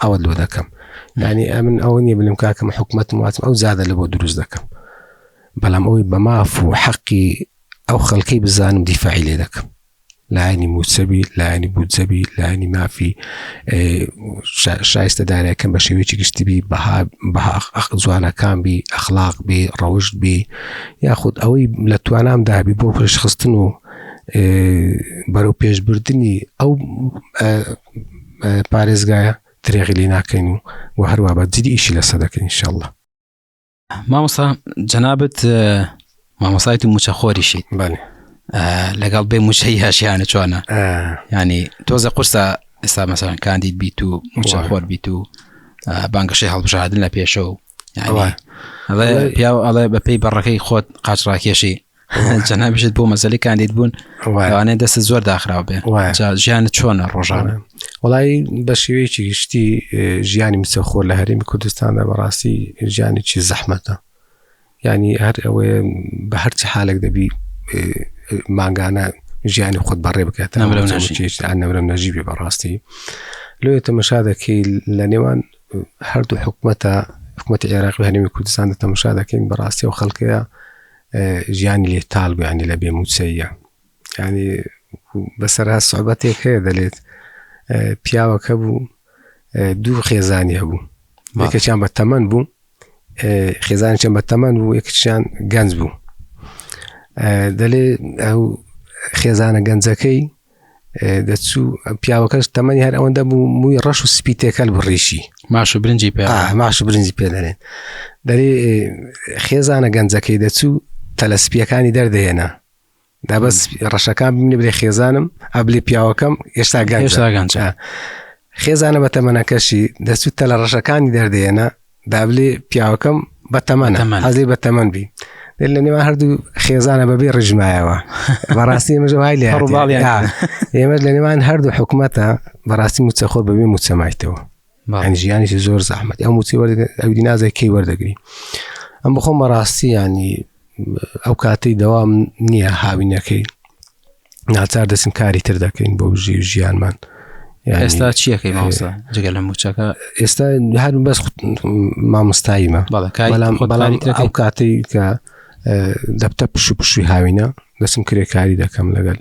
ئەوە لۆ دەکەم ینی ئەمن ئەوە نییە بلم کاکەم حکوومەتم واتم ئەو زیادە لە بۆ دروست دەکەم بەڵام ئەوەی بەماف و حەقی ئەو خەڵکەی بزانم دیفاعی لێ دەکەم لایەنی موچەبی لایەنی بودجەبی لایەنی مافی شایستەدارەکەم بە شێوەیەکی گشتیبی بەها جوانەکان بی ئەخلاق بی ڕەوشت بی یاخود ئەوەی لە توانامدا بی بۆ پێشخستن و بەرەو پێشبردننی ئەو پارێزگایە درێغی لێ ناکەین و هەروە بە جدی ئیشی لەسەر دەکەین ئینشاءالله. مامۆستا جەنابەت مامۆستایەتی موچەخۆریشیت لەگەڵ بێ موچەی هاشیانە چۆنە ینی تۆزە قورسە ئێستا مەسەڵەن کاندید بیت و موچەخۆر بیت و بانگەشەی هەڵبژاردن لە پێشە و ئەڵێ بەپێی بەڕەکەی خۆت قاچڕاکێشی جەنابیشت بۆ مەسەلەی کاندید بوون ئەوانەیە دەستت زۆر داخراو بێ ژیانت چۆنە ڕۆژانە وڵی بە شێوەیەکی گشتی ژیانی موچەخۆر لە هەرێمی کوردستاندا بەڕاستی ژیانێکی زەحمەتە ینی هەر ئەوەیە بە هەرچی حالێک دەبی ماگانە ژیانی خۆت بەڕێ بکات نەمرە نەژی بێ بەڕاستی لێ تەمەشا دەکەی لە نێوان هەردوو حکوومەتی عێراق و هەرێمی کوردستان تەمەشا دەکەین بەڕاستی و خەڵکەیە ژیانی لێ تاڵ ینی لە بێ موچەیە ینی بەسەرها سوحبەتێک هەیە دەلێت پیاوەکە بوو دوو خێزانی هەبوو یەکێکیان بە تەمەن بوو خێزانیان بە تەمەن بوو یەکێکیان گەنج بوو دەلێ ئەو خێزانە گەنجەکەی دەچوو پیاوەکەش تەمەنی هەر ئەوەندە بوو مووی ڕەش و سپی تێکەل بڕیشی ماش و برنجی پێ دەرێن دەرێ خێزانە گەنجەکەی دەچوو تەلەسپیەکانی دەردەهێنا دا بەس ڕەشەکان ببینێ برێ خێزانم ئەبلێ پیاوەکەم هێشتا گەنج خێزانە بە تەمەنەکەشی دەچوو تەلە ڕەشەکانی دەردەهێنا دابلێ پیاوەکەم بە تەمەنە حەزی بە تەمەن بی لە نێوان هەردوو خێزانە بەبێ ڕژمایەوە بەڕاستی ئێمەش وای لێ ئێمەش لە نێوان هەردوو حکوومەتە بەڕاستی موچەخۆر بەبێ موچەمایتەوە ژیانیشی زۆر زەحمەت ئەو موچی ئەوی نازای کەی وەردەگری ئەم بخۆم بەڕاستی ینی ئەو کاتەی دەوام نییە هاوینەکەی ناچار دەچین کاری تر دەکەین بۆ ژیانمان ئێستا چیەکەی مامۆستا جگە لە موچەکە ئێستا هەر بەس مامۆستاییمە بەڵام ئەو کاتەی کە دەبتە پشووی هاوینە دەچم کرێکاری دەکەم لەگەل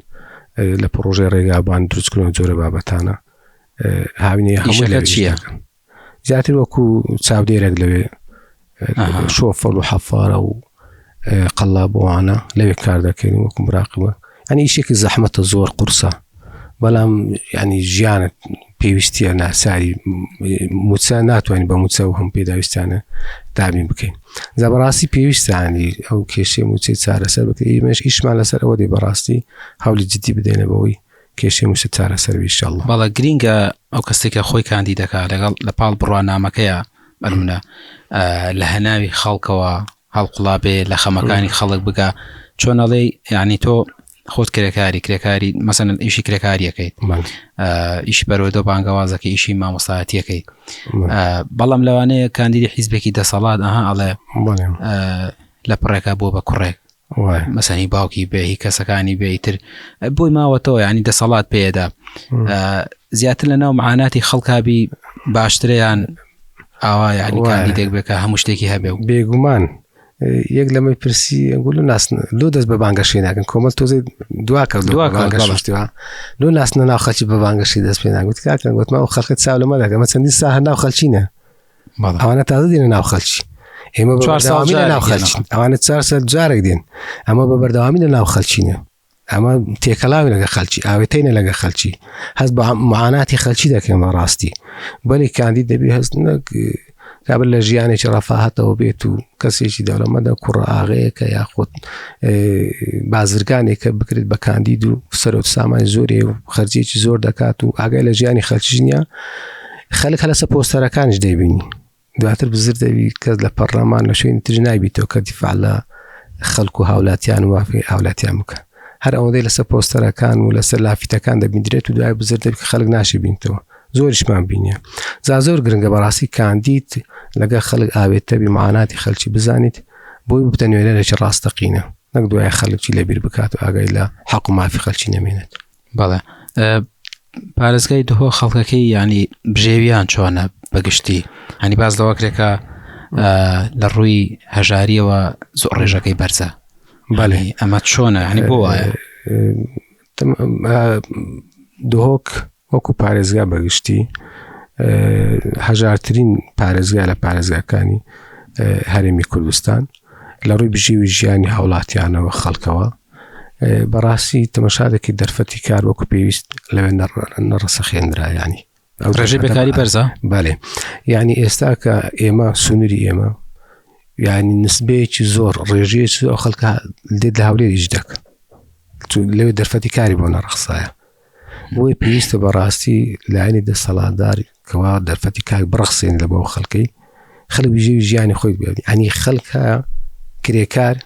لە پرۆژێ ڕێگابان دروستکردن جۆرە بابەتانە هاوینەیە هەموو لە چیە زیاتر وەکو چاودێرێک لەوێ شۆفەر و حەفارە و قەڵابوانە لەوێ کار دەکەین وەکو مراقبە ئەنی ئیشێکی زەحمەتە زۆر قورسە بەڵام ینی ژیانت پێویستیە ناساری موچە ناتوانین بە موچە و هەم پێداویستانە دابین بکەین زەبەڕاستی پێویستانی ئەو کێشەی موچەی چارەسەر بکەین ئێمەش ئیشمان لەسەر ئەوە دێ بەڕاستی هەولی جدی بدەینە بەوەی کێشەی موچە چارەسەر بێ ئینشاءالله. بەڵام گرینگە ئەو کەسێکە خۆی کاندید دەکات لەگەڵ لە پاڵ بڕوانامەکەیە بەلمونە لە هەناوی خەڵکەوە هەڵقوڵا بێ لە خەمەکانی خەڵک بگا چۆن ئەڵێ یعنی تۆ خۆت کرێکاری مەسەن ئیشی کرێکاریەکەیت ئیشی بەرەوەدە بانگەوازەکە ئیشی مامۆستایەتیەکەیت بەڵام لەوانەیە کاندیدی حیزبێکی دەسەڵات ئەڵێ لە پڕێکە بۆ بە کوڕێک مەسەنی باوکی بێ هی کەسەکانی بێتر بۆی ماوەتەوە ینی دەسەڵات پێدا زیاتر لە ناو معاناتی خەڵکا بی باشتریان ئاوا یعنی کاندیدێک بێکە هەموو شتێکی هەبێ و بێگومان یەک لەمەی پرسی ئەنگول و ناسن لۆ دەست بە بانگەشی ناکەن کۆمەڵ تۆزی دواکەشتیوە لۆ ناسنە ناو خەڵکی بە بانگەشی دەست پێ ناگوت کاکەن گوتمە ئەو خەڵکت چاو لەمە دەکەم مە چەندی ساهە ناو خەڵچینە ئەوانە تازە دێنە ناو خەڵکی ئێمە بەبەردەوامی لە ناو خەلچین ئەوانە 400 جارێک دێن ئەمە بەبەردەوامی لە ناو خەلچینە ئەمە تێکەڵاوی لەگە خەلکی ئاوێتینە لەگە خەلکی هەست بە معاناتی خەلکی دەکەن بەڕاستی بەڵی کاندید دەبی هەست کابل لە ژیانێکی ڕەفاهەتەوە بێت و کەسێکی دەوڵەمەدە کوڕە ئاغەیەکە یاخۆت بازرگانێکە بکرێت بە کاندید و سەرۆت سامانی زۆرێ و خەرجێکی زۆر دەکات و ئاگای لە ژیانی خەلکیش نییە خەلک هەلەسە پۆستەرەکانیش دەیبینی دواتر بزر دەبی کەس لە پەرلەمان لە شوێنی تر نایبیتەوە کە دیفاع لە خەڵک و هاولاتیان و وافی هاولاتیان بکە هەر ئەوەندەی لەسەر پۆستەرەکان و لەسەر لافیتەکان دەبیندرێت و دوای بزر دەبی کە خەڵک ناشی بینتەوە زۆریشمان بینیە زۆر گرنگە بەڕاستی کاندید لەگە خەڵک ئاوێتەبی معاناتی خەلکی بزانیت بۆی بتە نوێنەرێکی ڕاستەقینە نەک دوای خەڵکی لەبیر بکات و ئاگای لە حەق و مافی خەلکی نەمێنێت بەڵێ پارێزگای دهۆ خەڵکەکەی ینی بژێویان چۆنە بەگشتی هەنی باز لەوەکرێکە لە ڕووی هەژاریەوە زۆر ڕێژەکەی بەرزە بەڵێ ئەمە چۆنە هەنی بۆ وایە دهۆک وەکو پارێزگا بەگشتی هەژارترین پارێزگا لە پارێزگاکانی هەرێمی کوردستان لە ڕووی بژێوی ژیانی هاوڵاتیانەوە خەڵکەوە بەڕاستی تەمەشادێکی دەرفەتی کار وەکو پێویست لەوێ نەڕەسەخێنرا ینی ڕێژەی بێکاری بەرزە بەڵێ یعنی ئێستا کە ئێمە سنووری ئێمە یعنی نسبەیەکی زۆر ڕێژەیەکی ئەو خەڵکە دێت لە هەولێریش دەکە لەوێ دەرفەتی کاری بۆ نەڕەخسایە بۆی پێویستە بەڕاستی لایەنی دەسەڵاتداری کەوا دەرفەتی کار بڕەخسێن لە بۆ خەڵکەی خەڵک بژێوی ژیانی خۆی بێت ینی خەڵکە کرێکار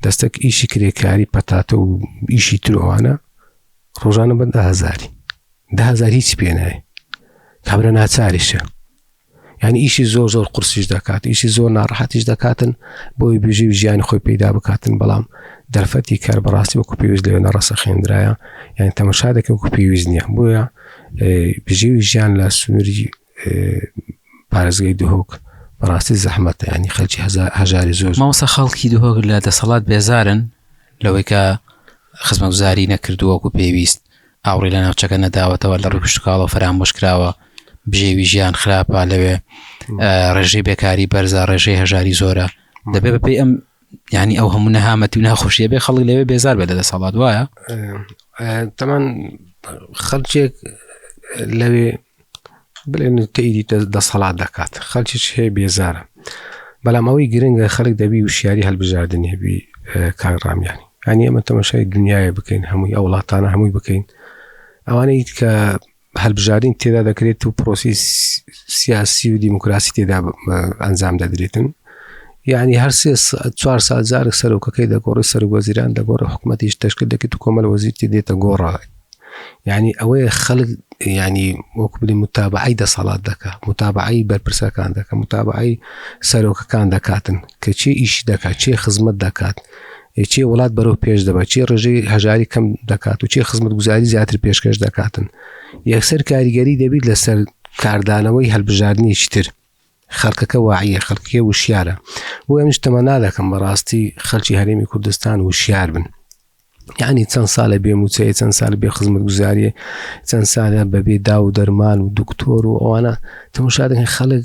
دەستەک ئیشی کرێکاری پەتاتە و ئیشی ترۆوانە ڕۆژانە بە 10,000 هیچ پێنایە کابرا ناچاریشە ینی ئیشی زۆر زۆر قورسیش دەکات ئیشی زۆر ناڕەحەتیش دەکاتن بۆی بژێوی ژیانی خۆی پەیدا بکاتن بەڵام دەرفەتی کار بەڕاستی وەکو پێویست لەوێ نەڕەسەخێنرایە یعنی تەمەشا دەکەن وەکو پێویست نییە بۆیە بژێوی ژیان لە سنووری پارێزگای دهۆک بەڕاستی زەحمەتە ینی خەلکی هەژاری زۆر مامۆستا خەڵکی دهۆک لە دەسەڵات بێزارن لەوەی کە خزمەتگوزاری نەکردووە وەکو پێویست ئاوڕێ لە ناوچەکە نەداوەتەوە لە ڕووی پشتکاڵەوە فەرامۆش کراوە بژێوی ژیان خراپە لەوێ ڕێژەی بێکاری بەرزە ڕێژەی هەژاری زۆرە دەبێ بەپێی ئەم ینی ئەو هەموو نەهامەتی و ناخۆشیە بێ خەڵک لەوێ بێزار بێت لە دەسەڵات وایە تەمان خەڵکێک لەوێ بڵێن تەیدی دەسەڵات دەکات خەڵکیش هەیە بێزارە بەڵام ئەوەی گرنگە خەڵک دەبی وشیاری هەڵبژاردننی هەبی کاگڕامیانی ینی ئەمە تەماشای دنیاە بکەین هەمووی ئەو وڵاتانە هەمووی بکەین ئەوانەی کە هەڵبژاردن تێدا دەکرێت و پرۆسی سیاسی و دیموکراسی تێدا ئەنجام دەدرێتن یعنی هەر 4 سال جارێک سەرۆکەکەی دەگۆڕی سەرۆکوەزیران دەگۆڕی حکوومەتیش تەشکیل دەکەیت و کۆمەڵ وەزیری دێتە گۆڕە یعنی ئەوەیە خەڵک ینی وەکو بڵێ متابعەی دەسەڵات دەکات متابعەی بەرپرسەکان دەکات متابعەی سەرۆکەکان دەکاتن کە چێ ئیشی دەکات چێ خزمەت دەکات چێ وڵات بەرەو پێش دەبات چێ ڕێژەی هەژاری کەم دەکات و چێ خزمەتگوزاری زیاتر پێشکەش دەکاتن یەکسەر کاریگەری دەبیت لەسەر کاردانەوەی هەڵبژاردنێکی تر خەڵکەکە واعیە خەڵکیە وشیارە بۆ ئەمش تەمە نادەکەم بەڕاستی خەڵکی هەرێمی کوردستان وشیار بن یعنی چەند ساڵە بێ موچەیە چەند ساڵ بێ خزمەتگوزاریە چەند ساڵە بەبێ دا و دەرمان و دکتۆر و ئەوانە تەماشا دەکەن خەڵک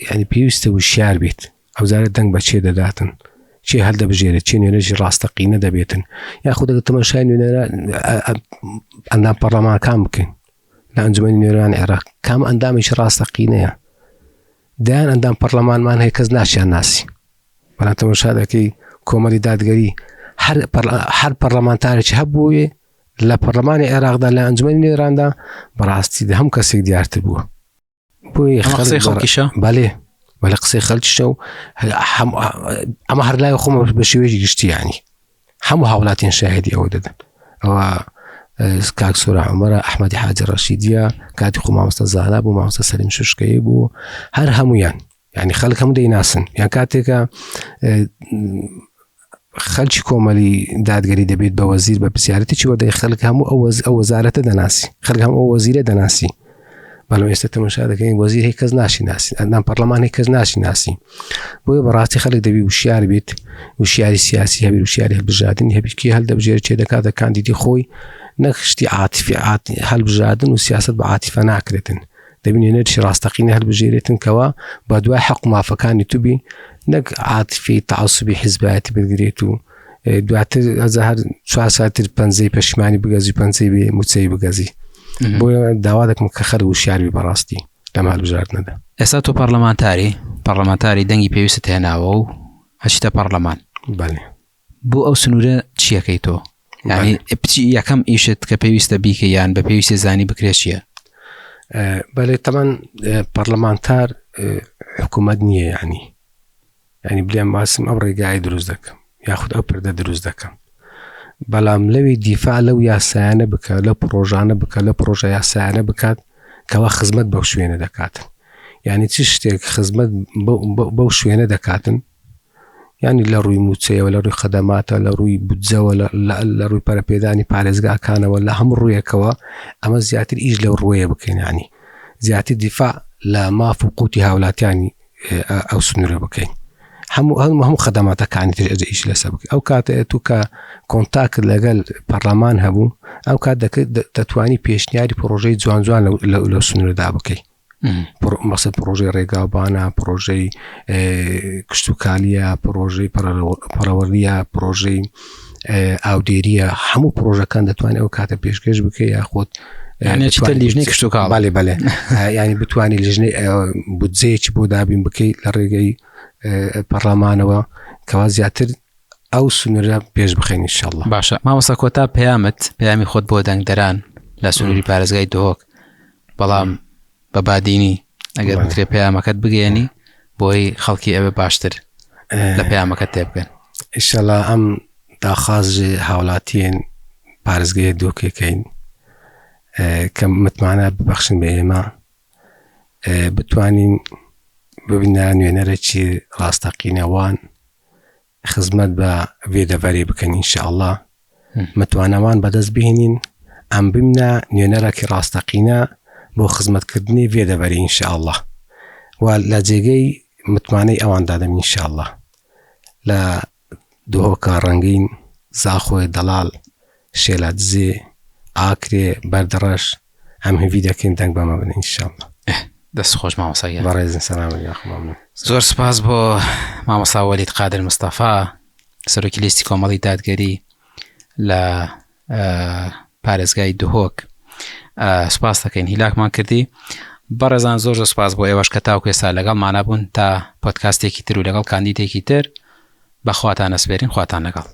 ینی پێویستە وشیار بێت ئەوزارە دەنگ بە چێ دەداتن چێ هەڵدەبژێرێت چێ نوێنەژی ڕاستەقینە دەبێتن یاخود دەگە تەماشای نوێنەرە ئەندام پەرلەمانەکان بکەین لە ئەنجومەنی نوێنەرانی عێراق کام ئەندامێکی ڕاستەقینەیە دایان ئەندام پەرلەمانمان هەیە کەس ناشیان ناسی بەڵام تەماشا دەکەی کۆمەڵی دادگەری هەر پەرلەمانتارێکی هەبووە لە پەرلەمانی عێراقدا لە ئەنجومەنی نوێنەراندا بەڕاستی هەم کەسێک دیارتر بووە بۆی خەڵکیشە بەڵێ وەلە قسەی خەڵکیشە و ئەمە هەر لای خۆمە بە شێوەیەکی گشتی ینی هەموو هاوڵاتیان شاهدی ئەوە دەدەن ئەوە کاک سۆرا عومەرە ئەحمەدی حاجی ڕەشیدیە کاتی خۆ مامۆستا زانا بوو مامۆستا سەلیم شوشکەیە بوو هەر هەمویان ینی خەڵک هەموو دەیناسن یان کاتێکە خەلکی کۆمەلی دادگەری دەبێت بە وەزیر بە پرسیارەتی چی وەردەی خەڵک هەموو ئەو وەزارەتە دەناسی خەڵک هەموو ئەو وەزیرە دەناسی بەڵام ئێستا تەماشا دەکەین وەزیر هیچ کەس ناشناسی، ئەندام پەرلەمان هیچ کەس ناشناسی. بۆیە بەڕاستی خەڵک دەبی وشیار بێت، وشیاری سیاسی هەبێت، وشیاری هەڵبژاردننی هەبێت کە هەڵدەبژێرێت چێ دەکاتە کاندیدی خۆی، نەک شتی عاتیفی هەڵبژاردن و سیاست بە عاتیفە ناکرێتن. دەبینێ نەرشی ڕاستەقینە هەڵبژێرێتن کەوا بە دوای حەق و مافەکانی توبی، نەک عاتیفی تعەسوبی حیزبایەتی بگرێت و دواتر ئەزە هەر 4 ساتر پەنجەی پەشیمانی بگەزی پەنجەی بێ موچەی بگەزی. بۆیە داوا دەکەم کە خەڵک وشیار بێ بەڕاستی لەم هەڵبژاردنەدا. ئێستا تۆ پەرلەمانتاری دەنگی پێویستت هێناوە و هەچیتە پەرلەمان. بەڵێ. بۆ ئەو سنوورە چیەکەی تۆ؟ یعنی بچی یەکەم ئیشت کە پێویستە بیکە یان بە پێویستی زانی بکرێت چییە؟ بەڵێ تەمان پەرلەمانتار حکوومەت نییە، ینی بلیان باسم ئەو ڕێگای دروست دەکەم یاخود ئەو پردە دروست دەکەم، بەڵام لەوێ دیفاع لەو یاسایانە بکە، لە پرۆژانە بکە، لە پرۆژە یاسایانە بکات کەوا خزمەت بەو شوێنە دەکاتن. یعنی چ شتێک خزمەت بەو شوێنە دەکاتن، ینی لە ڕووی موچەیەوە، لە ڕووی خەدەماتە، لە ڕووی بودجەوە، لە ڕووی پەرەپێدانی پارێزگاکانەوە، لە هەموو ڕوویەکەوە ئەمە زیاتر ئیش لەو ڕوویە بکەین، ینی زیاتر دیفاع لە ماف و قوتی هاوڵاتیانی ئەو سنوورە بکەین. هەموو خەدەماتەکانی تر ئیش لەسەر بکەین. ئەو کاتە تو کە کۆنتاکت لەگەڵ پەرلەمان هەبوو، ئەو کات دەتوانی پێشنیاری پرۆژەی جوان جوان لەو سنوورەدا بکەیت. مەسەڵەن پرۆژەی ڕێگاوبانە، پرۆژەی کشتتوکالیە، پرۆژەی پەروەردیە، پرۆژەی ئاودێریە، هەموو پرۆژەکان دەتوانێت ئەو کاتە پێشکەش بکەیت یاخۆت لیژنەی کشتتوکاڵ. بەڵێ ینی بتوانانی لیژنەی بودجەیەکی بۆ دابین بکەیت لە ڕێگەی پەرلەمانەوە کەوا زیاتر ئەو سنوورە پێش بخەین ئینشاءڵڵا. باشە مامۆستا کۆتا پەیامی خۆت بۆ دەنگدەران لە سنووری پارێزگای دهۆک، بەڵام بە بادینی ئەگەر بکرێ پەیامەکەت بگەێنی بۆی خەڵکی ئەوێ باشتر لە پەیامەکەت تێبگەن. ئینشاءڵڵا ئەم داخوازی هاوڵاتیان پارێزگای دۆکێکەین کە متمانە ببەخشن بە ئێمە، بتوانین ببینە نوێنەرێکی ڕاستەقینەوان خزمەت بە وێدەڤەری بکەین ئینشاءڵڵا، متوانەوان بەدەست بهێنین ئەم بمنە نوێنەرێکی ڕاستەقینە بۆ خزمەتکردنی وێدەڤەری ئینشاءڵڵا، و لە جێگەی متمانەی ئەوان دادەم ئینشاءڵڵا. لە دهۆکە ڕەنگین، زاخۆی دەڵال، شێلاتزێ، ئاکرێ، بەردەڕەش ئەم هەوی دەکەین دەنگ بەمە بن ئینشاءڵڵا. دەست خۆش مامۆستا. بەڕێزن سەلام عەلەیکم. زۆر سپاس بۆ مامۆستا وەلید قادر مستەفا، سەرۆکی لیستی کۆمەڵی دادگەری لە پارێزگای دهۆک. سپاس دەکەین هیلاکمان کردی. بەڕێزان زۆر سپاس بۆ ئێوەش کە تاوکو ئێستا لەگەڵ مانابوون تا پۆدکاستێکی تر و لەگەڵ کاندیدێکی تر. بەخواتان ئەسپێرین، خواتان لەگەڵ.